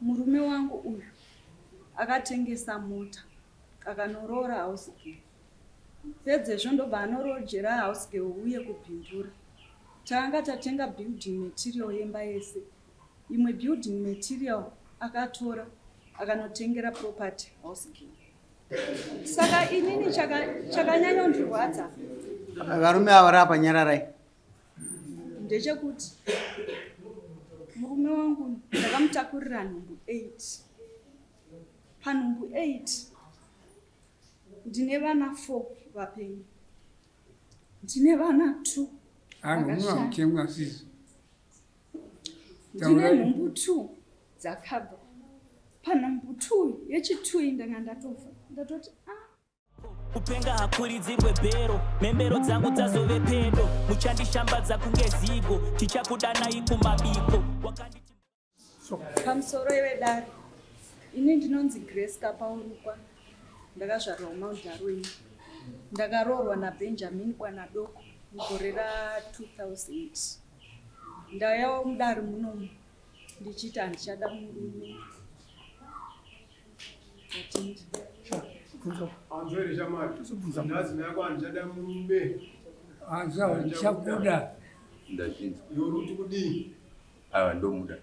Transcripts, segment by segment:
murume wangu uyu akatengesa mota akanorodza house girl. Pedzezvo ndobva anorodzera house girl uye kubhindura. Tanga tatenga building material yemba yese. Imwe building material akatora akanotengera property house girl. Saka inini chakanyanya kundirwadza. Varume ava rapanyararai ndechekuti murume wangu ndakamutakurira nhumbu 8. Panhumbu 8 ndine vana 4 vapenyu, ndine vana 2 ndine nhumbu 2 dzakabva. Panhumbu 2 yechi2 ndanga ndatofa ndatoti kupenga hakuridzirwe bhero, membero dzangu dzazove pedo, muchandishambadza kunge zigo, tichakudanai kumabiko. Pamusoro wedare, ini ndinonzi Grace Kapaurukwa, ndakazvarwa Mount Darwin. Ndakaroorwa naBenjamin Kwanadoko mugore ra2008. Ndauyawo mudare munomu ndichiti handichada murume. Anzwere shamati. Ndazi nako anjada murume. Anza ndichakuda. Ndachinza. Yoruti kudini. Awa ndomuda.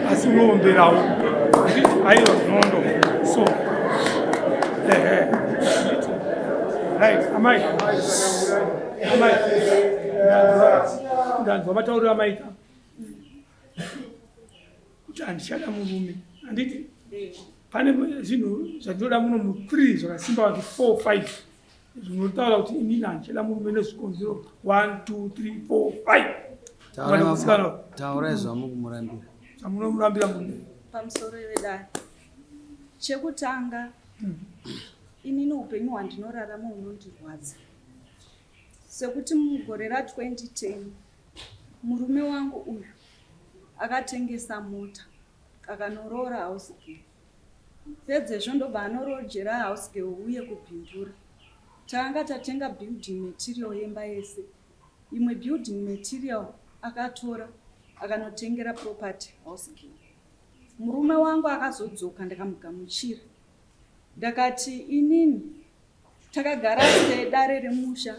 Asinomberawo. Ayo nondo. So. Right, amai. Ndanzwa matauriro amaita. Kuti handishada murume. Anditi pane zvinhu zvandinoda muno mu3 zvakasimba vantu 4 5 zvinotaura kuti inini handishada murume nezvikonzero 1 2 3 4 5. Taurai zvamukumurambira. Zvamunomurambira murume pamusoro wedare. Chekutanga inini upenyu hwandinorarama hunondirwadza. Sekuti mugore ra2010 murume wangu uyu akatengesa mota akanorodza house girl. Pedzezvo ndobva anorodzera house girl uye kubhindura. Tanga tatenga building material yemba yese. Imwe building material akatora akanotengera property house girl. Murume wangu akazodzoka ndakamugamuchira. Ndakati inini takagara sedare remusha.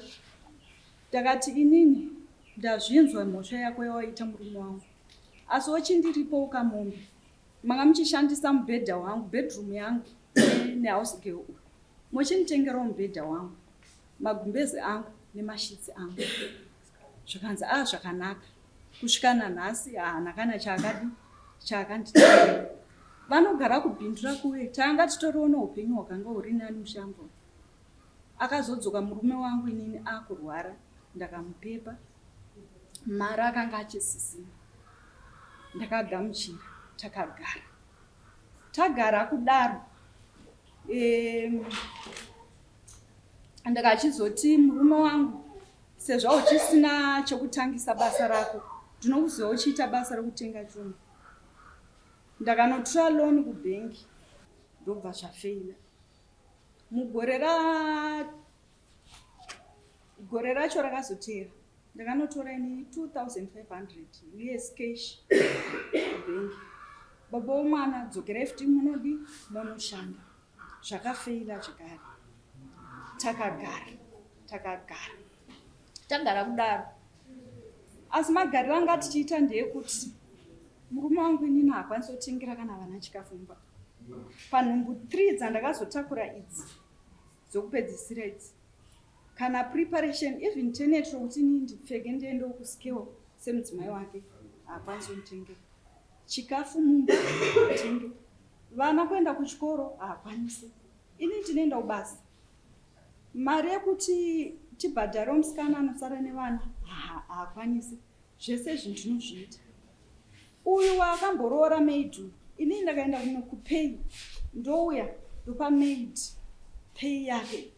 Ndakati inini ndazvinzwa mhosva yako yawaita murume wangu. Asi wachindiripo ukamombe. Manga muchishandisa mubhedha wangu, bedroom yangu nehouse girl. Muchinitengerawo mubhedha wangu, magumbezi angu nemashitsi angu. Zvakanzi zvakanaka. Kusvika nanhasi haana kana chaakanditengera. Vanogara kubhindura kuwe. Tanga titoriwo noupenyu hwakanga huri nani mushango. Akazodzoka murume wangu inini akurwara. Ndakamupepa. Mari akanga achisisina. Ndakagamuchira. Tagara kudaro. Ndakachizoti murume wangu sezvo uchisina chokutangisa basa rako, ndinokuziva uchiita basa rokutenga chuma. Ndakanotora loan kubhengi ndobva zvafeila. Mugore racho rakazotera ndakanotora ini 2500 US cash kubhengi. Baba womwana dzokera FT munodi munoshanda. Zvakafeila zvakare. Tagara kudaro. Asi magariro anga tichiita ndeyekuti murume wangu inini haakwanisi kutengera kana vana chikafu mumba. Panhumbu 3 dzandakazotakura idzi dzokupedzisira idzi. Kana preparation even tenet rokuti inini ndipfeke ndiendewo kuskill semudzimai wake haakwanisi kutengera. Chikafu mumba tenge. Vana kuenda kuchikoro haakwanisi. Ini ndinoenda kubasa. Mari yekuti tibhadhare musikana anosara nevana haakwanisi. Zvese zvinhu ndinozviita. Uyu wakamboroora maid. Ini ndakaenda kuno kupay. Ndouya ndopa maid pay yake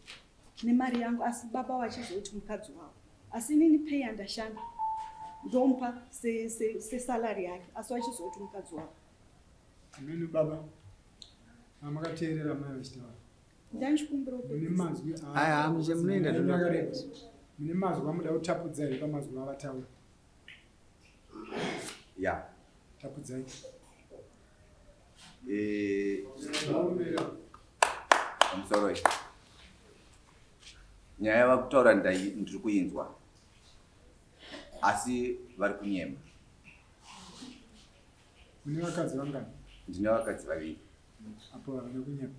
nemari yangu, asi baba wachizoti mukadzi wavo. Asi inini pay andashanda. Ndompa se salary yake, asi wachizoti mukadzi wavo. Ameni baba. Amakateerera mai vachitaura. Ndanchikumbira Mune mazwi munoenda mune mazwi amuda kutapudza here pamazwi avataura. ya tapudzai pamusoro nyaya yavakutaura ndiri kuinzwa asi vari kunyema. une vakadzi vangani? Ndine vakadzi vaviri. Apo havana kunyema.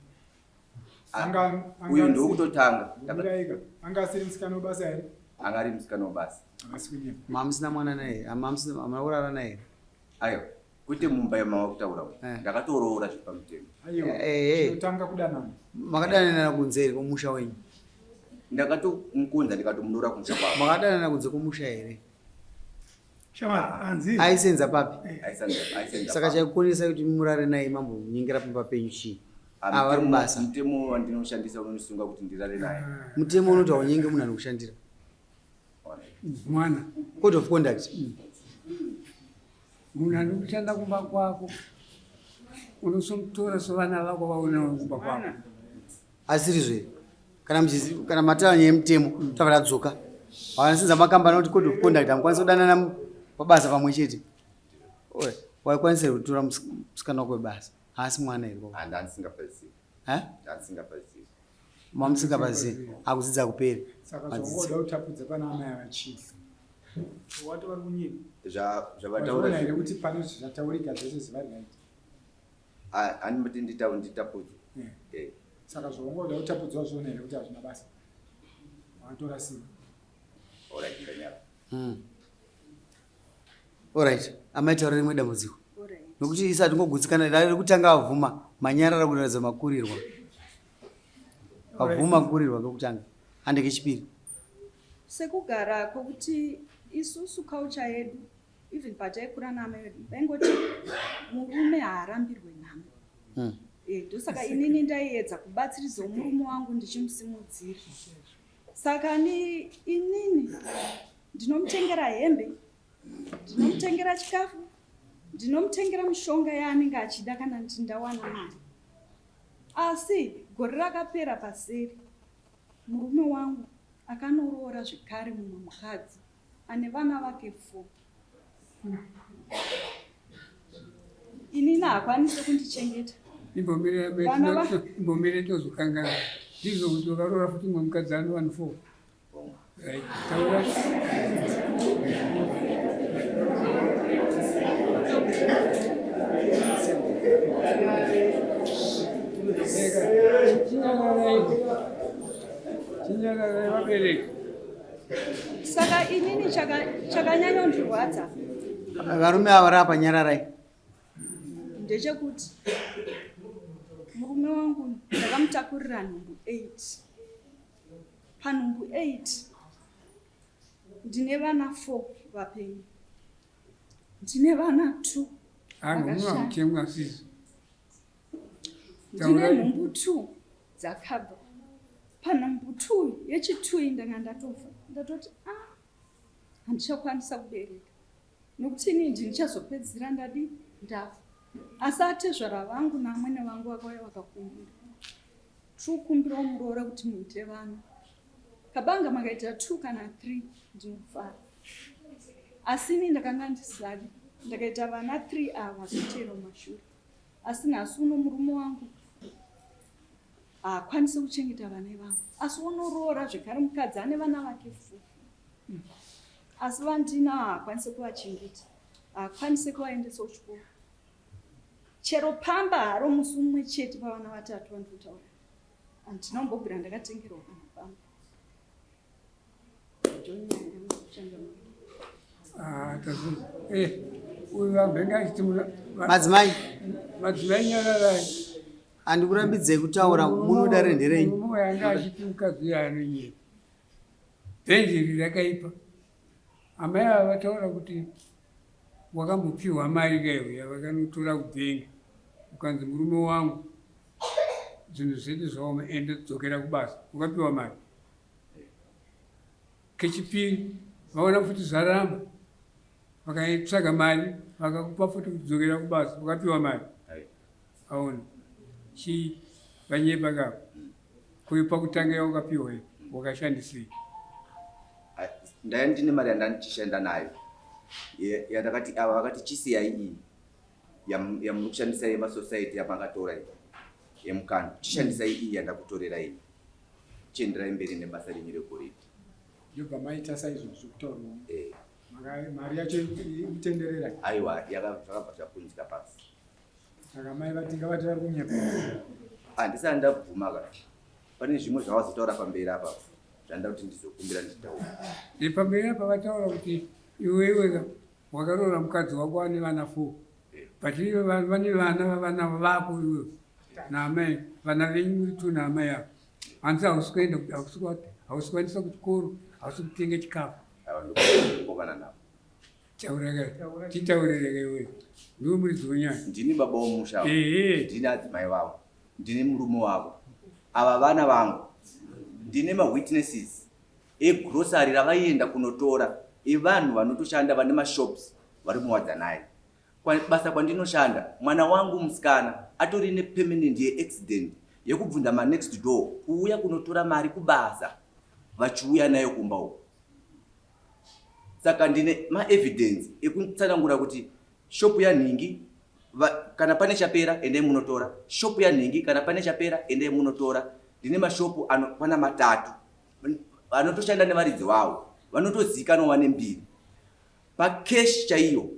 Uyu ndiwo kutotanga. Anga asiri musikana webasa here? Anga ari musikana webasa. Havasi kunyema. Mamusina mwana naye, hamuna kurara naye. Aiwa, kwete mumba yamava kutaura uyu. Ndakatoroora zvepamutemo. Aiwa, chinotanga kudanana. Makadanana kunze kwomusha wenyu. Ndakatomukunza ndikatomunora kumusha kwavo. Makadanana kunze kwomusha here? Shamari, anzi. Aisenza papi? Aisenza. Saka chakukonesa kuti murare naye mambo nyingira pamba penyu chii? Vari kubasa. Mutemo wandinoshandisa unosunga kuti ndirare naye. Mutemo unoti haunyenge munhu anokushandira. Mwana. Code of conduct. Munhu anokushanda kumba kwako unosomutora sevana vako vaonawo kumba kwako. Asirizve. Kana matara nyemutemo tavala dzoka. Vanasinza makambana kuti code of conduct amukwanisa kudanana pabasa pamwe chete. Oye, waikwanisa kutora musikana wako webasa. Asi mwana here kwako. Handisingapazii. Handisingapazii. Mamusingapazii. Akudzidza kuperi. Saka zvongoda utapudza pana amai avachii. Wati vari kunyima. Zvavataura here kuti pane zvataurika zvese zivari right. Handimati nditapudza. Saka zvongoda utapudzwa zvona here kuti hazvina basa. Watora simba. Alright, ndanyara. Alright, amaitaura rimwe dambudziko. Nokuti isati ngogutsikana rari kutanga avhuma manyarara kuratidza makurirwa. Avhuma kurirwa kwekutanga. Ande kechipiri. Sekugara kwokuti isusu culture yedu even pataikura namai vedu vaingoti murume haarambirwe nhamo. Ndosaka inini ndaiedza kubatsiridzawo murume wangu ndichimusimudzira. Saka inini ndinomutengera hembe, ndinomutengera chikafu, ndinomutengera mishonga yaanenge achida kana ndawana mari. Asi gore rakapera paseri murume wangu akanoroora zvekare mumwe mukadzi ane vana vake 4. Inini haakwanisi kundichengeta. Imbomire tozokangana. Ndizvo kuti wakaroora futi mumwe mukadzi ane vana 4. Taura. Chinyararai vabereki. Saka inini chakanyanya kundirwadza. Varume ava vari apa nyararai. Ndechekuti murume wangu ndakamutakurira nhumbu 8. Panhumbu 8 ndine vana 4 vapenyu. Ndine vana 2. Ndine nhumbu 2 dzakabva. Panhumbu 2 yechi2 ndanga ndatofa. Ndatoti handichakwanisa kubereka. Nokuti inini ndichazopedzisira ndafa. Asi atezvara vangu naamwene vangu vakauya vakakumbira. Tikukumbirawo muroora kuti muite vana. Kabanga makaita 2 kana 3 ndinofara. Asi inini ndakanga ndisadi. Ndakaita vana 3 ava zotero mashure. Asi nhasi uno murume wangu haakwanisi kuchengeta vana vangu. Asi unoroora zvekare mukadzi ane vana vake 4. Asi vandina haakwanisi kuvachengeta. Haakwanisi kuvaendesa kuchikoro. Chero pamba haro musi umwe chete pavana 3 vandotaura. Handinombobvira ndakatengerwa kana pamba. Madzimai nyararai. Handikurambidzei kutaura munoda renderenyu. Murume yanga achiti mukadzi yaanonyema. Bhenjeri rakaipa. Amai ava vataura kuti wakambopiwa mari kaiyo yavakanotora kubhengi. Ukanzi murume wangu zvinhu zvedu zvaoma ende dzokera kubasa. Ukapiwa mari. Kechipiri vaona futi zvaramba. Vakaitsvaga mari vakakupa futi kudzokera kubasa. Ukapiwa mari. Aona. Chii vanyepa kapo. Kuipa kutanga yaukapiwa wakashandisei. Ndaya ndine mari yandandichishanda nayo. Yatakati ava vakati chisiyai iyi yamukushandisa yemasociety yamakatora iyi yemukana chishandisai iyi yandakutorera iyi chienderai mberi nebasa renyu regoridhe. Ndobva maita saizvozvo kutaurwa mari yacho itenderera. Aiwa zvakabva zvakunzika pasi. Saka mai vati ngavati vari kunyepa. Handisati ndabvuma kana pane zvimwe zvavazotaura pamberi apa zvanda kuti ndizokumbira nditaura. Pamberi apa vataura kuti iwewe wakaroora mukadzi wako ane vana 4 but iwe vane vana vako iwe naamai vana venyu 2 naamai yako hanzi hausi kuenda hausi kuendesa kuchikoro hausi kutenga chikafu. Ndokana navo chitaurire iwe ndiwe muridzi wenyaya. Ndini baba womusha, ndini adzimai vavo, ndine murume wavo, ava vana vangu, ndine mawitnesses egrocery ravaienda kunotora evanhu vanotoshanda vane mashops vari muwadzanai. Basa kwandinoshanda mwana wangu musikana atori nepermanent yeaccident yekubvunda manext door kuuya kunotora mari kubasa vachiuya nayo kumba uko. Saka ndine maevidence ekutsanangura kuti shop yanhingi kana pane chapera endai munotora, shop yanhingi kana pane chapera endai munotora. Ndine mashopu anokwana 3 anotoshanda nevaridzi vavo vanotozikanwa nembiri pacash chaiyo,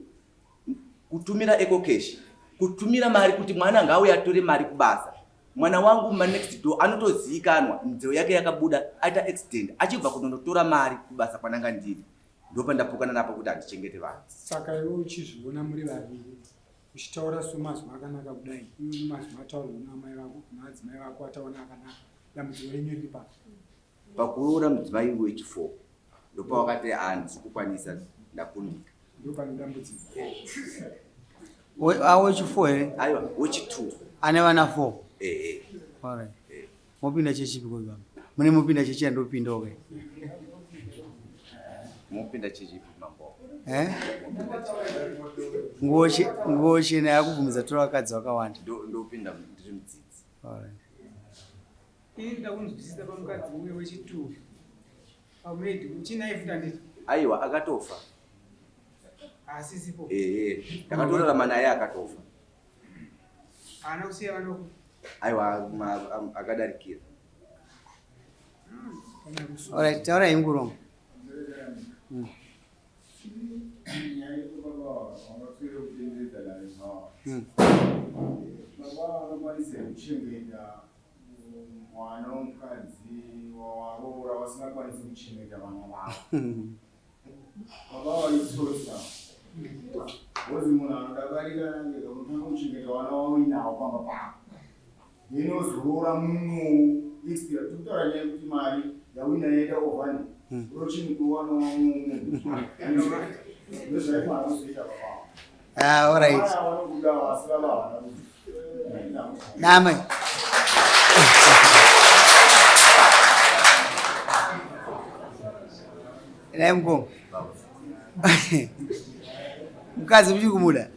kutumira eco cash, kutumira mari kuti mwana ngauye atore mari kubasa. Mwana wangu manext door anotozikanwa nzeo yake yakabuda aita accident achibva kunotora mari kubasa kwananga ndiri. Ndopa ndapokana napo kuti andichengete vanhu. Saka iwe uchizviona muri vaviri uchitaura somazwi akanaka kudai iwe mazwi ataurwa naamai vako naadzimai vako ataona akanaka dambudziko renyu riri pa pakuroora mudzimai wechi4 ndopa wakati handisi kukwanisa ndakunika. Ndopane dambudziko. Wechi4 here? Aiwa wechi2 ane vana 4. Alright. Mopinda chechipi kwa baba? Mune mopinda chechi andopindoke. Mopinda chechipi mambo? Nguo chena yakubvumidza tora vakadzi vakawanda. Ndopinda ndiri mudzidzi. Alright. Inda kunzwisisa pamukadzi umwe wechi2 pamedi uchina ifuta nditi. Aiwa akatofa. Asisipo. Takatorarama naye akatofa. Ana kusiya vanoko. Aiwa akadarikira. Alright, taura ingurong. Mwana womukadzi wawaroora wasingakwanisi kuchengeta vana vavo. Baba vaitsotsa wozi munhu anodakarika nangeka unotanga kuchengeta vana vavo inawo pamba pako. Inozoroora munhu expira tikutaura nyaya yekuti mari yawina yaita ovhani unochini kuwana mumwe ndozvaifana kuzoita baba. Alright. Vanobuda vasira vana. Namai. Naye mkongo. Mukadzi muchiri kumuda.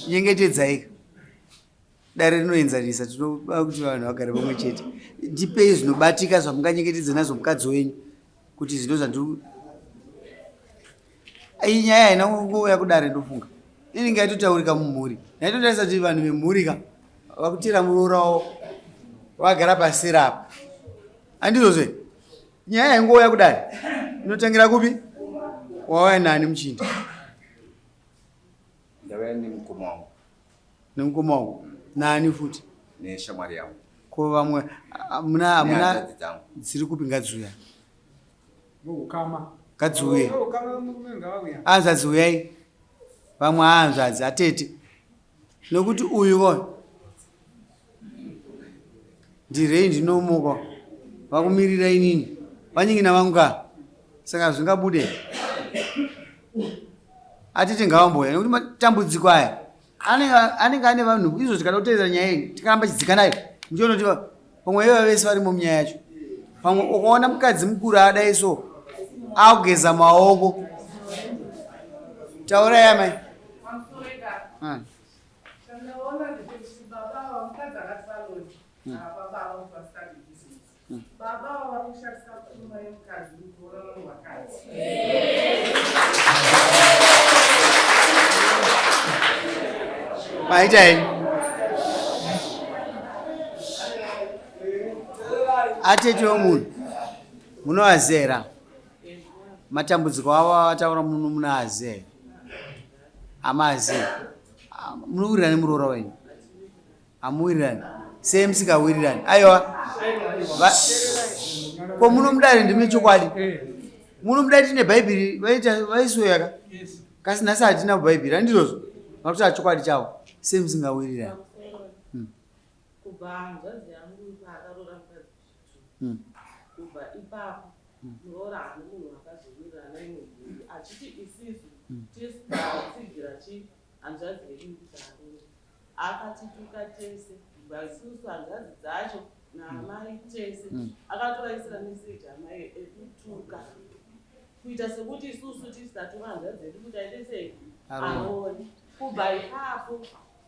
Nyengetedzai. Dare rinoenzanisa tinoda kuti vanhu vagare pamwe chete. Ndipei zvinobatika zvamunganyengetedza nazvo mukadzi wenyu kuti zvino zvandiri. Iyi nyaya haina kungouya kudare ndofunga. Inenge yatotaurika mumhuri. Naitotarisa kuti vanhu vemhurika vakutira muroora vagara pasira apa. Handizvozve? Nyaya ingouya kudare. Inotangira kupi? Wauya nani muchinda? Ndauya nemukoma wangu. Nemukoma wangu? Nani futi? Neshamwari yangu. Ko vamwe hamuna dziri kupi ngadziuya? Ukama. Ngadziuye. Ukama murume ngavauya. Hanzvadzi uyai. Vamwe hanzvadzi atete. Nokuti uyuwo ndirei ndinomuka vakumirira inini vanyingina vanga saka zvingabude atete ngavamboya nekuti matambudziko aya anenge ane vanhu izvo tikada kuteedzera nyaya iyi tikaramba chidzika nayo ndichonoti pamwe iva vese varimo munyaya yacho. Pamwe ukaona mukadzi mukuru adai so akugeza maoko taurai amai. Baba vakushandisa pfuma yemukadzi kuona vanhu vakadzi. Maita hii. Atete omunhu munoazera matambudziko avo ataura muno munoazera amazi munowirirani muroora wenyu hamuwirirani sei musikawirirani aiwa ko munomudari ndimi chokwadi munomudari tine bhaibheri vaisweyaka kasi nhasi hatina bhaibheri handizvozvo makuti achokwadi chavo sei musingawirirani kubva hanzvadzi yangu paakaroora mukadzi kubva ipapo muroora hane munhu akazowirirana imwe mhuri achiti isisu tisingatsigira hanzvadzi yedu kuti aroora akatituka tese kubva isusu hanzvadzi dzacho naamai tese akatoraisira meseji amai ekutuka kuita sekuti isusu tisitatuka hanzvadzi yedu kuti aite sei aroore kubva ipapo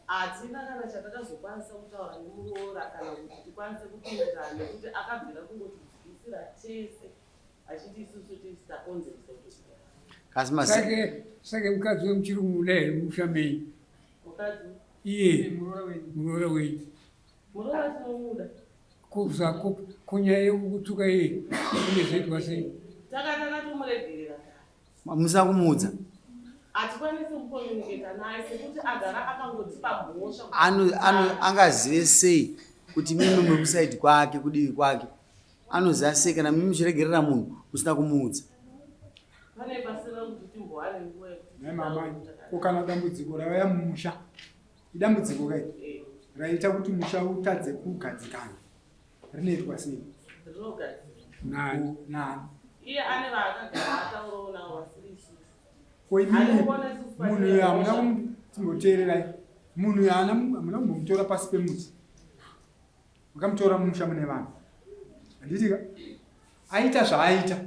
hatina kana chatakazokwanisa kutaura nemuroora kana kuti tikwanise kupindirana nekuti akabvira kungotidzikisira tese achiti isusu tisitakonzeresa kuti sake mukadzi wemuchiri kumuda here mushambei mukadzi iye muroora wenyu muroora tinomuda kunyaya yekutuka iye unezoitwa sei takatomuregerera musakumuudza hatikwanisi kukomuniketa naye sekuti agara akangotipa mhosva angazive sei kuti mimi muri kusaidi kwake kudivi kwake anoziva sei kana mimi muchiregerera munhu usina kumuudza pane pasina kuti timbowane nguva naimamai kokana dambudziko rauya mumusha idambudziko kai raita kuti musha utadze kugadzikana rinoitwa sei rinogadzika nani iye ane vaakagara ataurawo navo vasiri isusu koimini munhu uyu hamuna kumboteererai munhu uyu hamuna kumbomutora pasi pemuti makamutora mumusha mune vanhu handitika aita zvaaita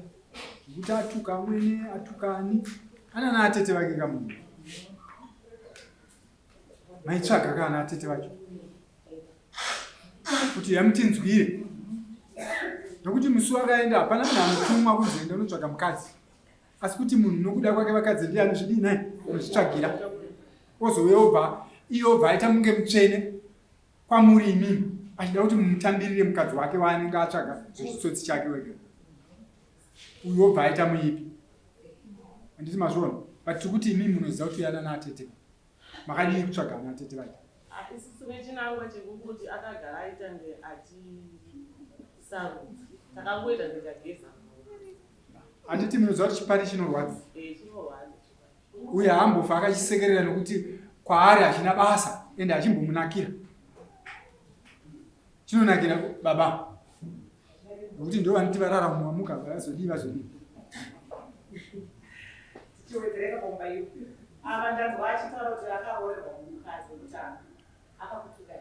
kuti atuka amwene atukani anana atete vake kamunhu maitsvaga kana atete vacho kuti yamutinzwire nokuti musi wakaenda hapana munhu anotumwa kuzoenda unotsvaga mukadzi asi kuti munhu nokuda kwake vakadzi ndiye anozvidii naye anozvitsvagira ozouya obva aita munge mutsvene kwamuri imimi achida kuti mumutambirire mukadzi wake waanenge atsvaga zvechitsotsi chake wega uyu obva aita muipi handiti mazviona but tiri kuti imimi munoziva kuti uyana naatete makadii kutsvaga naatete vake isusu nechinangwa chekukuti akagara aita nge atisarudza takangoita ndikageza handiti munoziva kuti chipari chinorwadza chinorwadza uye haambofa akachisekerera nokuti kwaari hachina basa ende hachimbomunakira chinonakira baba nokuti ndo vanoti vararama mumamuka vazodii tichiwedzereka pomba iyo ava ndanzwa achitaura kuti akaroorerwa mukadzi wekutanga akakutuka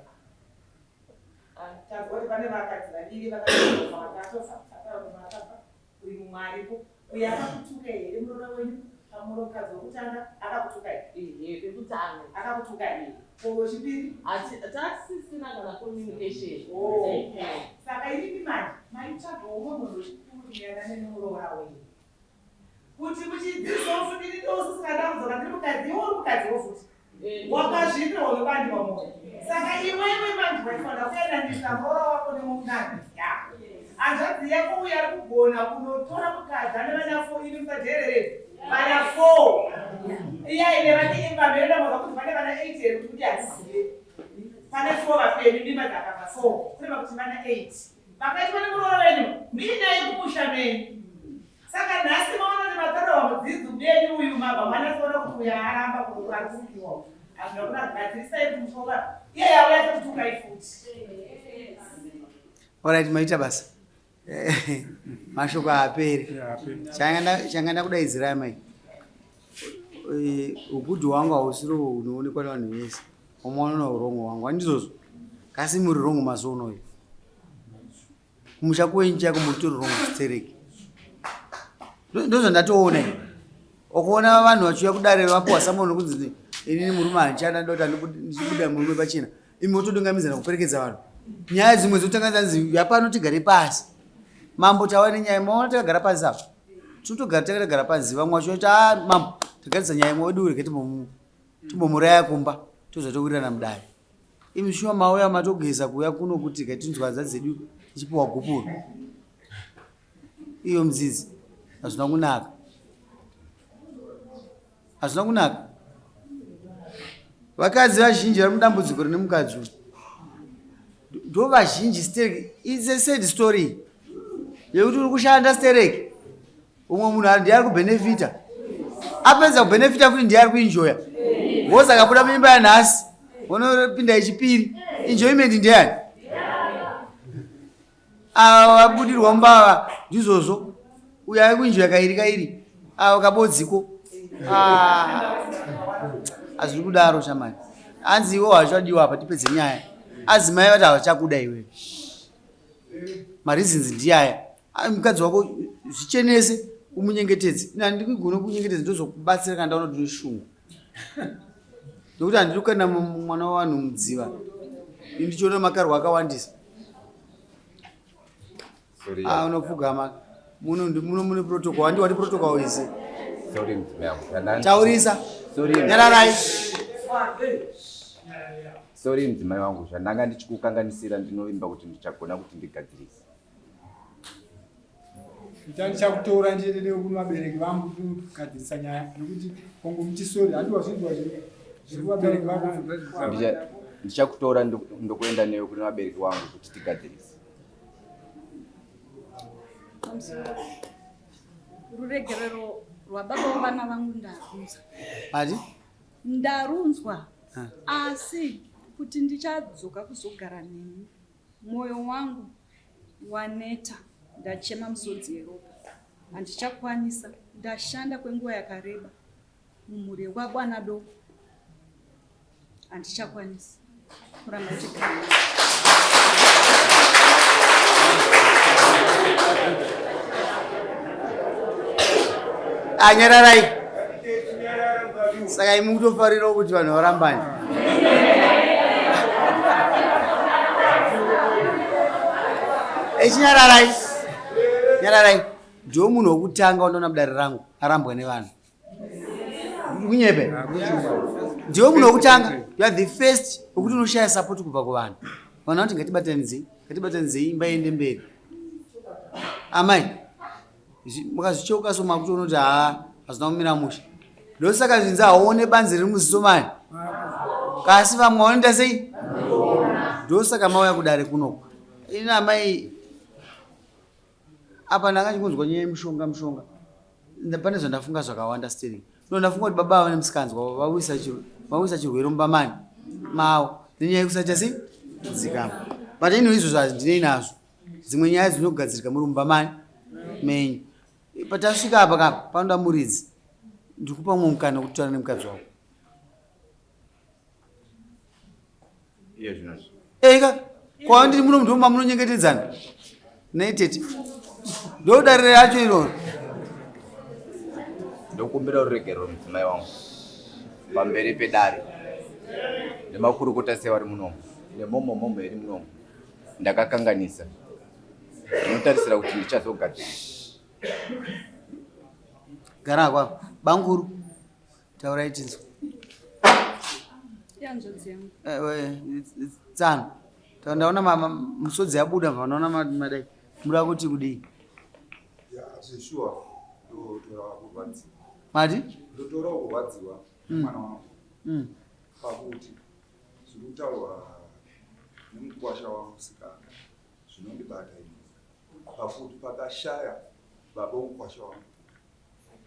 tanzwa kuti pane vakadzi vaviri vakatofataaakabva uri mumwe aripo uye akakutuka here muroora wenyu pamuro mukadzi wekutanga akakutuka here pekutanga akakutuka here ko chipiri tasisina kana communication saka iripi manje maitsvagawo munhu wechikurunyana nemuroora wenyu kuti muchidzidzo futi ndosisingada kudzoka ndiri mukadzi iwe uri mukadzi wofuti wakazvipa unobandiwa moyo saka iwewe manje waifanira kuendanisa muroora wako nemunani hanzvadzi yako uyo ari kugona kunotora mukadzi ane vana 4 ini musateerere vana 4 iye aine vane imba menoda maza kuti vane vana 8 here kuti hatizive pane 4 vafeni mimba dzakabva 4 kureva kuti vana 8 vakaitwa nemuroora wenyu minai kumusha menyu saka nhasi maona kuti matorwa mudzidzi mudenyu uyu mabva manasiona kuti uyo aramba kurukarukiwa hazvina kuna kugadzirisai kumutora iye yauya tokutukai futi Alright, maita basa mashoko haaperi changanda kudaidzirai mai ugudhi hwangu hausiro unoonekwa nevanhu vese wamaona urongo hwangu handizvozvo kasi muri rongo mazuva unoyu kumusha kwenyu chako mutori rongo zvitereki ndozvandatoona okuona vanhu vachiuya kudare vapuwa samono kunzi inini murume handichada ndoti ndichibuda murume pachena imi motodungamizana kuperekedza vanhu nyaya dzimwe dzotanga dzanzi yapano tigare pasi mambo tawa nenyaya maona takagara pasi apa takagara pasi vamwe vacho mambo tagarisa nyaya imwe wedu ureke timbomuraya kumba tozatowirirana mudare. Imishuwa mauya matogeza kuya kuno kuti katinzwa dzedu ichipuwa gupuru. Iyo mzizi hazvina kunaka. Hazvina kunaka. Vakadzi vazhinji vari mudambudziko rine mukadzi uyu. Ndo vazhinji stereki. It's a sad story. Yekuti uri kushanda stereki. Umwe munhu ndiye ari kubenefita. Apedza kubenefita futi ndiye ari kuenjoya. Woza akabuda muimba yanhasi. Unopinda yechipiri. Enjoyment ndeyani? Abudirwa mbava ndizvozvo. Uyo ari kuenjoya kairi. Kabodziko. Hazviri kudaro shamani. Hanzi iwo hachadiwa apa tipedze nyaya. Adzimai vati havachakuda iwe. Mareasons ndiyaya. Mukadzi wako zvichenese umunyengetedze. Ndikugona kunyengetedza ndozokubatsira kana ndaona kuti une shungu. Nokuti handiri kuenda mwana wavanhu mudziva. Ndichiona makarwa akawandisa. Unopfugama. Muno mune protocol. Handi wati protocol ise. Taurisa. Nyararai. Sorry mdzimai wangu, zvandanga ndichikukanganisira ndinovimba kuti ndichagona kuti ndigadzirise. Ndichakutora ndiende kuvabereki vangu kugadzirisa nyaya nokuti kongo muchisori handi wazvinzwa zviri kuvabereki vangu. Ndichakutora ndokuenda newe kune vabereki vangu kuti tigadzirise. Ruregerero rwababa vana vangu ndarunzwa. Ati? Ndarunzwa. Asi kuti ndichadzoka kuzogara nemi. Moyo wangu waneta. Ndachema musodzi yeropa. Handichakwanisa. Ndashanda kwenguva yakareba. Mumhuri wabwana doko. Handichakwanisa. Kuramba chigara. Anyararai. Saka imu kutofarira kuti vanhu varambani. Echinyararai. Nyararai. Ndiwo munhu wokutanga unoona mudare rangu arambwa nevanhu. Kunyepe. Ndiwo munhu wokutanga. You are the first wekuti unoshaya support kubva kuvanhu. Vanhu vanoti ngatibatanidzei imba iende mberi. Amai. Mukazvichoka so makuti unoti hazina kumira musha. Ndosaka zvinzi haone banzi riri muziso mani. Kasi vamwe vanoita sei? Ndosaka mauya kudare kunoko. Ina amai apa ndangachingozwa nyaya yemushonga. Pane zvandafunga zvakawanda stering. Ndafunga kuti baba vane musikanzwa vawisa chirwere mubamani mavo. Nenyaya yekusaita sei? Dzikama. But ino izvo ndinei nazvo. Dzimwe nyaya dzinogadzirika muri mubamani menyu. Patasvika apa panoda muridzi. Ndikupa mumwe mukana kuti taura nemukadzi wako. Iye zvinozvo. Eka, kwa ndiri muno mndu mamunonyengetedzana. Naitete. Ndodarire yacho iroro. Ndokumbira ruregerero mudzimai wangu. Pamberi pedare. Nemakurukota sevari munomu. Nemomo iri munomu. Ndakakanganisa. Ndinotarisira kuti ndichazogadzirisa. Gara kwa banguru. Taurai tinzwa. Yanzodzi yangu. Tsano. Ndaona musodzi yabuda vanaona madai. Muda kuti kudii? Sure. Ndotora kurwadziwa. Mati? Ndotora kurwadziwa mwana wangu. Pakuti zviri kutaurwa nemukwasha wangu sikana zvinondibata ini. Pakuti pakashaya baba womukwasha wangu.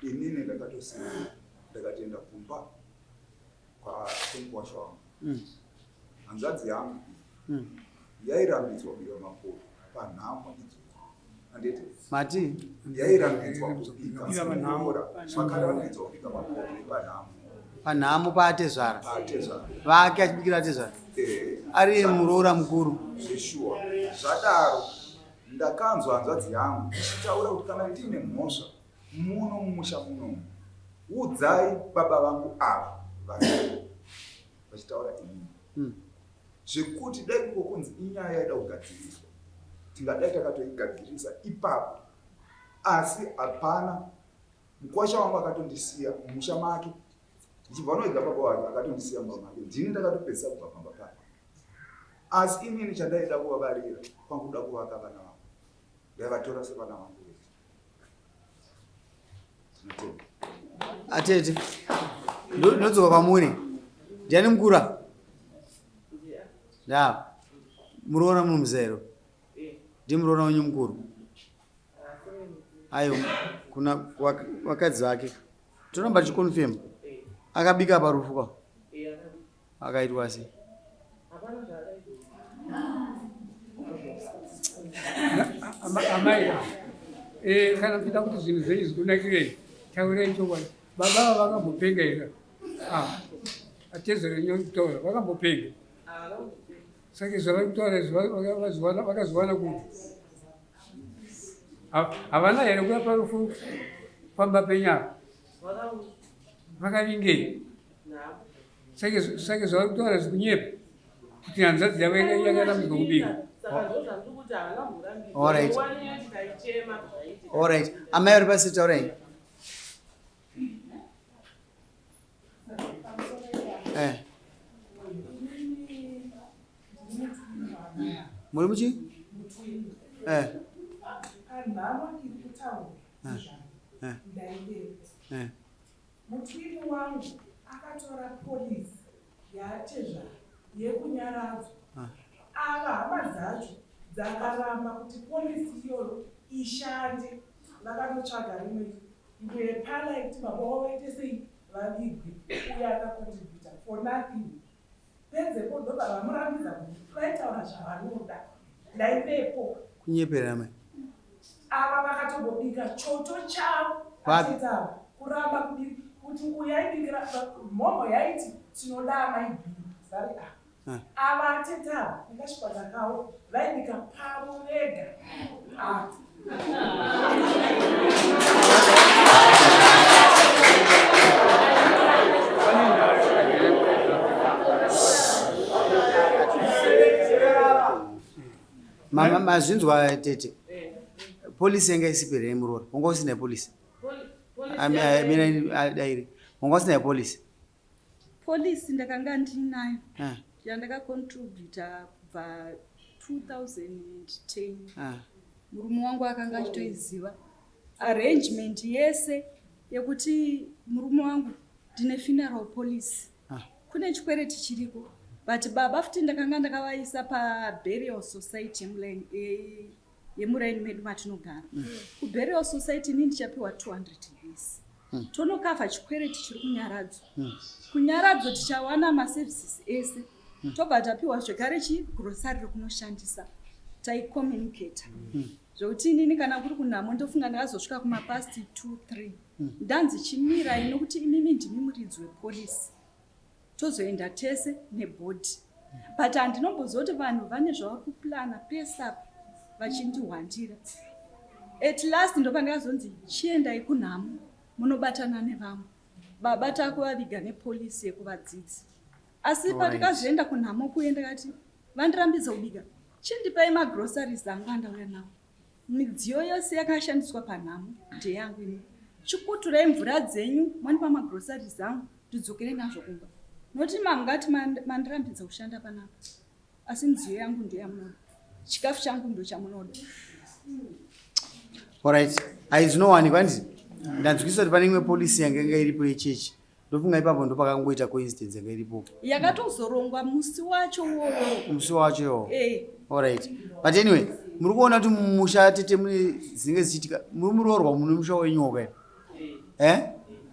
Inini ndakatosiya ndakatoenda kumba kwamukwasha wangu. Hanzvadzi yangu yairambidzwa kubika makodo panhamo idzodzo. Handiti? Mati? Yairambidzwa kubika makodo. Vakarambidzwa kubika makodo panhamo. Panhamo paatezvara. Paatezvara. Vake achibikira atezvara. Ari muroora mukuru. Zveshuwa. Zvadaro ndakanzwa hanzvadzi yangu ichitaura kuti kana tiine mhosva muno mumusha muno udzai baba vangu ava vachitaura inini. Zvekuti dai kunzi inyaya yaida kugadziriswa tingadai takatoigadzirisa ipapo, asi hapana. Mukwasha wangu akatondisiya mumusha make ndichibva anoega baba wake akatondisiya mumba make ndini ndakatopedzisa kubva pamba pake. Asi inini chandaida kuvabarira panguda kuvaka vana vangu ndavatora sevana vangu vese. Atete ndodzoka kwamuri ndiani mukura nda muriona munhu muzero ndi muriona wenyu mukuru ayo kuna wakadzi wake tonomba chikonfirm akabika parufu kwa akaitwa sei amai kana kuita kuti zvinhu zvenyu zikunakirei taurei chokwadi baba vakambopenga here atezero nyoni kutaura vakambopenga saka zvavari kutaura vakaziwana kuti havana here kuya parufu pamba penyaka vakavingei saka zvavari kutaura zikunyepa kuti hanzvadzi yavo yakarambidzwa kubika. Alright. Alright. Am I able to sit alright? Murimuchi? Mutwiri wangu akatora polisi yatezva yekunyaradza. Ava hama dzacho dzakaramba kuti polisi iyoyo ishande. Vakanotsvaga rimwe ndepala yekuti baba wavaite sei vavigwe uye akakontributa for nothing. Pedzepo ndobva vamurambidza kuti vaitaura zvavanoda. Ndaipepo kunyepera mai ava vakatobobika choto chavo atitava kuramba kubika kuti uyaibikira mhomho yaiti tinoda maibhii vari ava atitava ndingasvika dzakawo vaibika pavo vega mazvinzwa tete polisi yanga isipere murora wanga usina polisi adaire wanga usina polisi polisi ndakanga ndinayo yandakakontributa kubva 2010 murume wangu akanga achitoiziva arrangement yese yekuti murume wangu ndine funeral police kune chikwereti chiriko but baba futi ndakanga ndakavaisa paburial society yemuraini medu matinogara kuburial society ini ndichapiwa 200 years tonokavha chikwereti chiri kunyaradzwa kunyaradzwa tichawana maservices ese tobva tapiwa zvekare chigrosari rekunoshandisa taicommunicata zvokuti inini kana kuri kunhamo ndofunga ndakazosvika kumapasti 2-3 ndanzi chimira inokuti imimi ndimi muridzi wepolisi tozoenda tese nebhodhi but handinombozoti vanhu vane zvavari kuplana pesap vachindihwandira at last ndopa ndakazonzi chiendai kunhamo munobatana nevamwe baba takuvaviga nepolisi yekuvadzidzi asi patikazoenda kunhamo kuye ndakati vandirambidza kubika chindipai magrosaries angu andauya nawo midziyo yose yakashandiswa panhamo ndeyangu ini chikuturai mvura dzenyu monipa magrosaries angu ndidzokere nazvo kumba noti mangati mandirambidza kushanda panapa asi midziyo yangu ndeyamunoda chikafu changu ndo chamunoda. Alright, aizvinowanikwa ndii ndanzwisa kuti pane imwe polisi yanga iripo yechechi ndofunga ipapo ndo pakangoita coincidence yanga iripo yakatozorongwa musi wacho wowo musi wacho iwo alright but anyway muri kuona kuti musha tete mune dzinenge zichiitika muri muroorwa mune musha wenyoka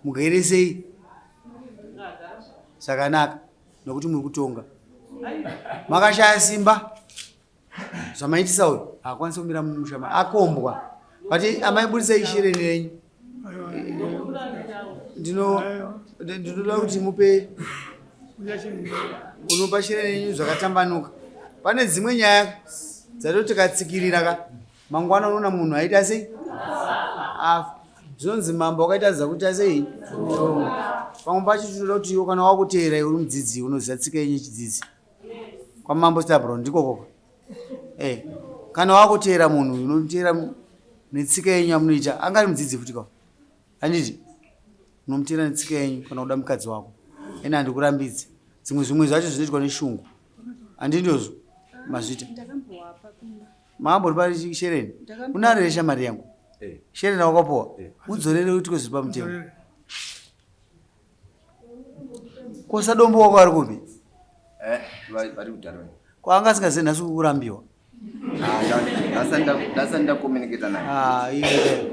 mugaire sei zvakanaka nokuti muri kutonga makashaya simba zvamaitisa uyu haakwanisi kumira mumusha akombwa but amaibudisa ishireni renyu ndinoda kuti mupe unopa shireni renyu zvakatambanuka pane dzimwe nyaya dzatoti katsikirira mangwana unoona munhu aita sei zvinonzi mambo wakaita zakuita sei pamwe pacho tinoda kuti iwo kana wakuteera uri mudzidzi unoziva tsika yenyu chidzidzi kwamambo stabro ndiko koko kana wakuteera munhu unoteera netsika yenyu amunoita angari mudzidzi futi kwa handiti unomuteera netsika yenyu kana kuda mukadzi wako ena handikurambidzi zvimwe zvacho zvinoitwa neshungu handindozvo mazvita Ndakambowapa kumba. maambori pari Shereni unarere shamari yangu Shereni wakapowa udzorere uitwe zviri pamutemo kosa dombo wako ari kupi vari kudhara kwaanga asingazivi nhasi kukurambiwa ndasati ndakomuniketa naye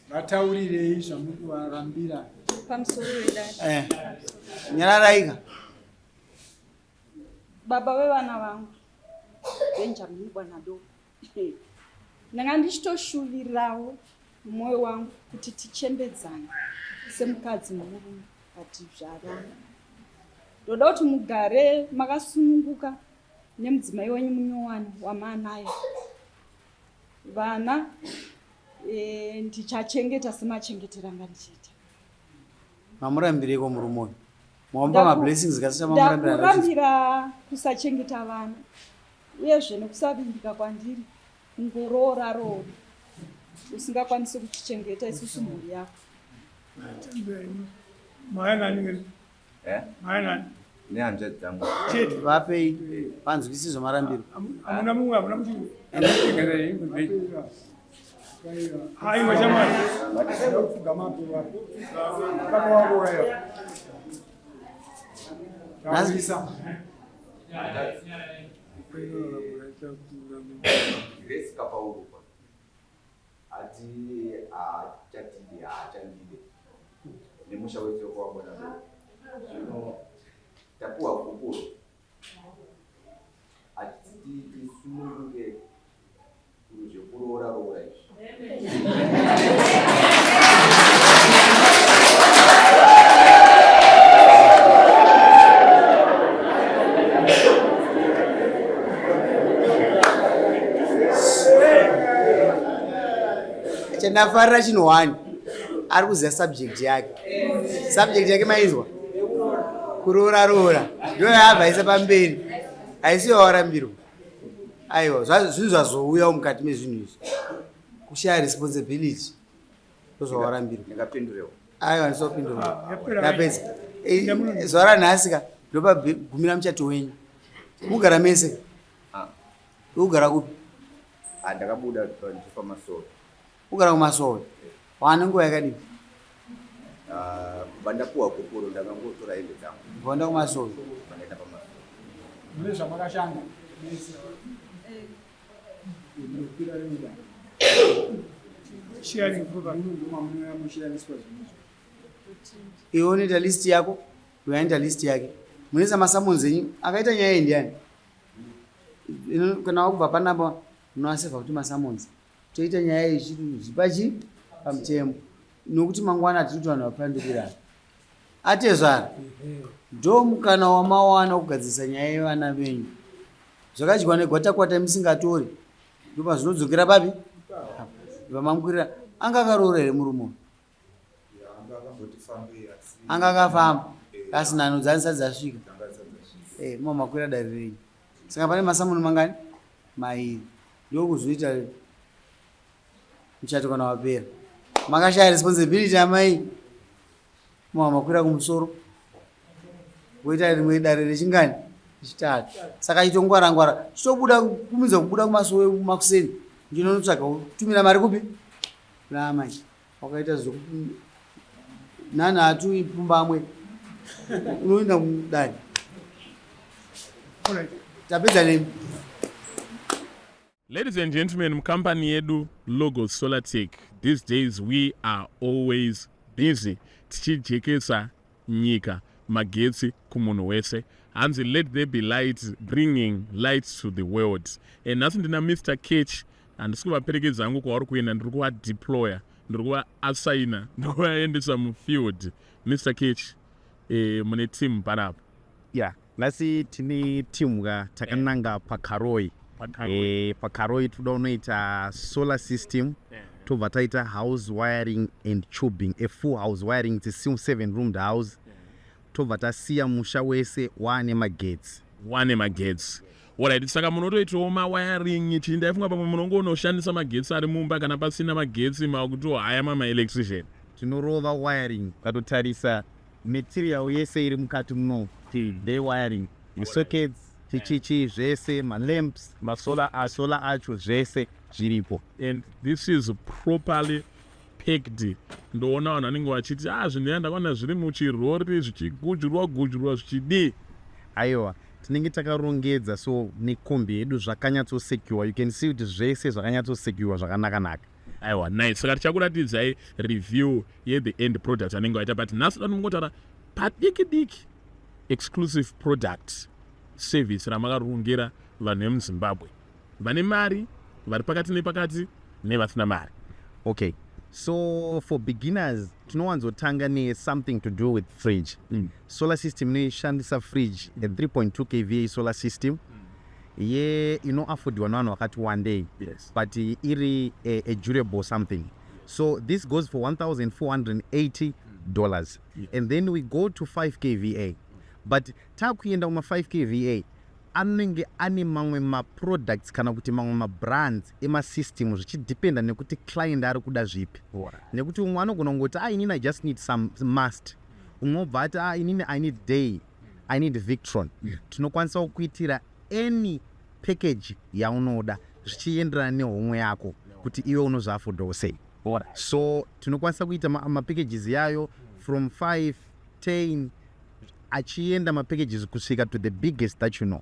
vataurirei zvamuri varambira Pamusoro wedare. nyararaika Baba vevana vangu Benjamin bwana doko. Ndanga ndichitoshuvirawo mumwoyo wangu kuti tichembedzane semukadzi nomurume patizvarana. Ndoda kuti mugare makasununguka nemudzimai wenyu munyowani wamanayo. Vana ndichachengeta semachengeteranga ndichiita. mamurambireko murume uyu mamupa mablessings kasisa mamurambira Ndakurambira kusachengeta vana uyezve nekusavimbika kwandiri kungoroora roora usingakwanisi kutichengeta isusu mhuri yako. Mayanani nehanzvadzi dzangu vapei panzwisizvo marambiro hamuna mumwe hamuna muchii haiwa shamwari Grace Kapaurukwa ati haachandide nemusha wese wawabona zvino tapuwa kukuru hatiti tisununguke zvekuroora roora izvi chandafarira chinhu 1 ari kuziva subject yake maizwa kuroora ndo yaabvaisa pamberi haisi yawarambirwa aiwa zvinhu zvazouyawo mukati mezvinhu izvi kushaya responsibility ndozvawarambirwa ndakapindurewo aiwa ndisopindura yapedza zuva ranhasika ndopagumira muchato wenyu mugara mese ugara kupi ndakabuda ndipamasoro ugara kumasoro wane nguva yakadii kubva ndapuwa kukuru ndakangotora hembe dzangu kuenda kumasoro vandaenda pamasoro mune zvamakashanda mese munopira remuda sharing program mushiyaniswa zvinizvo iwe unoita list yako uyaita list yake munoisa masamonzi enyu akaita nyaya yendiani kana wakubva panapa unoasevha kuti masamonzi toita nyaya yezvinhu zvipachi pamutemo nokuti mangwana tiriti vanhu vapandukirana atezvara ndo mukana wamawana kugadzirisa nyaya yevana venyu zvakadyiwa negwatakwata musingatori ndopa zvinodzokera papi vamamukirira anga akaroora here murume anga akafamba asi nhano dzanisati dzasvika mamakwira dari renyu saka pane masamoni mangani mairi ndokuzoita muchato kana wapera makashaya responsibility amai mamakwira kumusoro woita rimwe dare rechingani chitatu saka chitongwara chitobuda kumidza kubuda kumasoro makuseni ndinonotsvaga kutumira mari kupi kuna amai wakaita zvoku nanhatu ipfumbamwe unoenda mudani tapedza nemi. Ladies and gentlemen, mukampani yedu Logos Solar Tech, these days we are always busy tichijekesa nyika magetsi kumunhu wese. Hanzi let there be light, bringing light to the world. Nhasi ndina Mr. Ketch handisi kuvaperekedza hangu kwavari kuenda, ndiri kuvadeploya, ndiri kuvaassaina, ndiri kuvaendesa mufield. Mr. Ketch, mune team panapa. Yeah, nhasi tine team takananga pakaroi. Pakaroi toda unoita solar system, tobva taita house wiring and tubing, a full house wiring, it's a 7-roomed house. Tobva tasiya musha wese wane magetsi. Wane magetsi. Alright, saka munotoitawo mawiring chii ndaifunga pamwe munongonoshandisa magetsi ari mumba kana pasina magetsi makuto haya mama-electrician. Tinorova wiring ukatotarisa material yese iri mukati muno ndewiring, sockets, chichichi zvese, malamps, solar acho zvese zviripo. And this is properly packed. Ndoona vanhu vanenge vachiti zvinhu ndakaona zviri muchirori zvichigujurwa zvichidii. Aiwa, tinenge takarongedza so nekombi yedu zvakanyatsosecure. You can see kuti zvese zvakanyatsosecure zvakanaka. Aiwa, nice. Saka tichakuratidzai review the end product anenge waita, but nhasi ndinotaura padiki exclusive product service ramakarongera vanhu vemuZimbabwe vane mari, vari pakati nepakati, nevasina mari. Okay, so for beginners tinowanzotanga something to do with fridge. Solar system inoishandisa fridge, a 3.2 kVA solar system inoaffordwa nevanhu vakati one day. Yes. But iri a durable something. So this goes for $1,480. And then we go to 5 kVA. But takuenda kuma 5 kVA anenge ane mamwe ma-products kana kuti mamwe ma-brands ema-system zvichidependa nekuti client ari kuda zvipi. Nekuti umwe anogona kungoti inini I just need some must. Umwe obva ati inini I need day, I need Victron. Tinokwanisa kukuitira any package yaunoda zvichienderana nehomwe yako kuti iwe unozviaffordao sei. So tinokwanisa kuita ma-packages yayo from 5, 10 achienda ma-packages kusvika to the biggest that you know.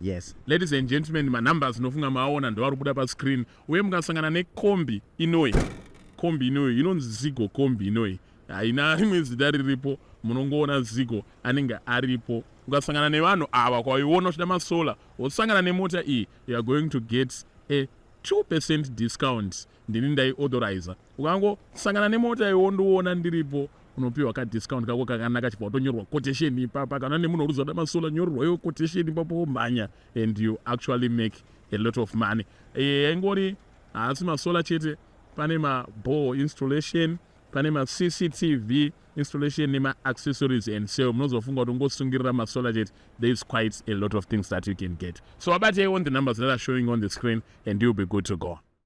Yes. Ladies and gentlemen, ma-numbers nofunga maona ndo ari kubuda pascreen. Uye mukasangana nekombi inoi inonzi Zigo kombi inoi, haina rimwe zita riripo, munongoona Zigo anenge aripo. Ukasangana nevanhu ava kwaiona uchida masola, wosangana nemota iyi, you are going to get a 2% discount. Ndini ndaiauthorize. Ukangosangana nemota iyo ndoona ndiripo, unopiwa ka discount kako kakanaka chibva watonyorwa quotation ipapa, kana nemunhu uri kuzoda masola nyorerwa iyo quotation ipapo mhanya, and you actually make a lot of money. Ingori haasi masola chete, pane ma-ball installation, pane ma-CCTV installation nema-accessories and so munozofunga kuti ungosungirira masola chete. There is quite a lot of things that you can get. So abate on the numbers that are showing on the screen and you'll be good to go.